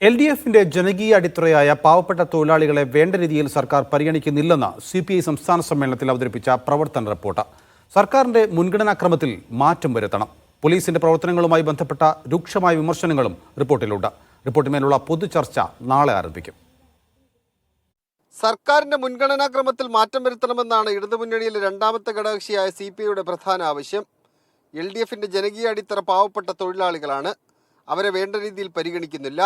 LDFിന്റെ ജനകീയ അടിത്തറയായ പാവപ്പെട്ട തൊഴിലാളികളെ വേണ്ട രീതിയിൽ സർക്കാർ പരിഗണിക്കുന്നില്ലെന്ന് CPI സംസ്ഥാന സമ്മേളനത്തിൽ അവതരിപ്പിച്ച പ്രവർത്തന റിപ്പോർട്ട്. സർക്കാരിന്റെ മുൻഗണനാക്രമത്തിൽ മാറ്റം വരുത്തണം. പോലീസിന്റെ പ്രവർത്തനങ്ങളുമായി ബന്ധപ്പെട്ട രൂക്ഷമായ വിമർശനങ്ങളും റിപ്പോർട്ടിലുണ്ട്. റിപ്പോർട്ടിന്മേലുള്ള പൊതുചർച്ച നാളെ ആരംഭിക്കും. സർക്കാരിന്റെ മുൻഗണനാക്രമത്തിൽ മാറ്റം വരുത്തണമെന്നാണ് ഇടതുമുന്നണിയിലെ രണ്ടാമത്തെ ഘടകകക്ഷിയായ CPIയുടെ പ്രധാന ആവശ്യം. LDFിന്റെ ജനകീയ അടിത്തറ പാവപ്പെട്ട തൊഴിലാളികളാണ്. അവരെ വേണ്ട രീതിയിൽ പരിഗണിക്കുന്നില്ല.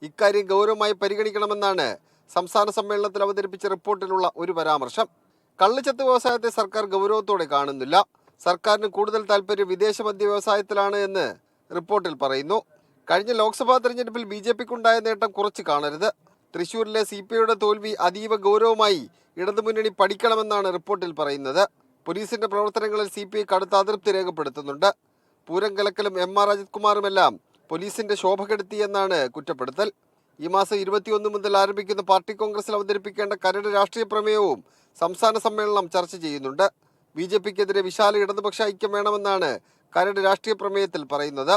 ഇക്കാര്യം ഗൗരവമായി പരിഗണിക്കണമെന്നാണ് സംസ്ഥാന സമ്മേളനത്തിൽ അവതരിപ്പിച്ച റിപ്പോർട്ടിലുള്ള ഒരു പരാമർശം. കള്ളുചത്ത് വ്യവസായത്തെ സർക്കാർ ഗൗരവത്തോടെ കാണുന്നില്ല. സർക്കാരിന് കൂടുതൽ താല്പര്യം വിദേശ മദ്യ വ്യവസായത്തിലാണ് എന്ന് റിപ്പോർട്ടിൽ പറയുന്നു. കഴിഞ്ഞ ലോക്സഭാ തെരഞ്ഞെടുപ്പിൽ BJPക്കുണ്ടായ നേട്ടം കുറച്ച് കാണരുത്. തൃശൂരിലെ CPIയുടെ തോൽവി അതീവ ഗൗരവമായി ഇടതുമുന്നണി പഠിക്കണമെന്നാണ് റിപ്പോർട്ടിൽ പറയുന്നത്. പോലീസിന്റെ പ്രവർത്തനങ്ങളിൽ CPI കടുത്ത അതൃപ്തി രേഖപ്പെടുത്തുന്നുണ്ട്. പൂരം കലക്കലും MR അജിത് കുമാറുമെല്ലാം പോലീസിന്റെ ശോഭ കെടുത്തിയെന്നാണ് കുറ്റപ്പെടുത്തൽ. ഈ മാസം 21 മുതൽ ആരംഭിക്കുന്ന പാർട്ടി കോൺഗ്രസിൽ അവതരിപ്പിക്കേണ്ട കരട് രാഷ്ട്രീയ പ്രമേയവും സംസ്ഥാന സമ്മേളനം ചർച്ച ചെയ്യുന്നുണ്ട്. BJPക്കെതിരെ വിശാല ഇടതുപക്ഷ ഐക്യം വേണമെന്നാണ് കരട് രാഷ്ട്രീയ പ്രമേയത്തിൽ പറയുന്നത്.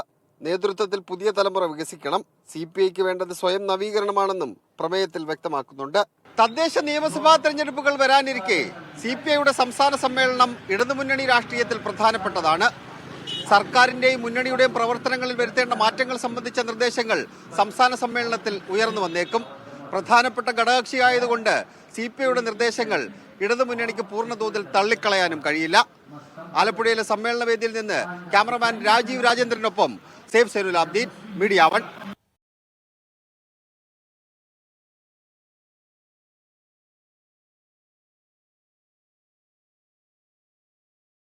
നേതൃത്വത്തിൽ പുതിയ തലമുറ വികസിക്കണം. CPIക്ക് വേണ്ടത് സ്വയം നവീകരണമാണെന്നും പ്രമേയത്തിൽ വ്യക്തമാക്കുന്നുണ്ട്. തദ്ദേശ നിയമസഭാ തെരഞ്ഞെടുപ്പുകൾ വരാനിരിക്കെ CPIയുടെ സംസ്ഥാന സമ്മേളനം ഇടതുമുന്നണി രാഷ്ട്രീയത്തിൽ പ്രധാനപ്പെട്ടതാണ്. സർക്കാരിന്റെയും മുന്നണിയുടെയും പ്രവർത്തനങ്ങളിൽ വരുത്തേണ്ട മാറ്റങ്ങൾ സംബന്ധിച്ച നിർദ്ദേശങ്ങൾ സംസ്ഥാന സമ്മേളനത്തിൽ ഉയർന്നു വന്നേക്കും. പ്രധാനപ്പെട്ട ഘടകകക്ഷിയായതുകൊണ്ട് CPIയുടെ നിർദ്ദേശങ്ങൾ ഇടതുമുന്നണിക്ക് പൂർണ്ണതോതിൽ തള്ളിക്കളയാനും കഴിയില്ല. ആലപ്പുഴയിലെ സമ്മേളന വേദിയിൽ നിന്ന് ക്യാമറമാൻ രാജീവ് രാജേന്ദ്രനൊപ്പം സേഫ് സൈനുലാബ്ദീൻ, മീഡിയ 1.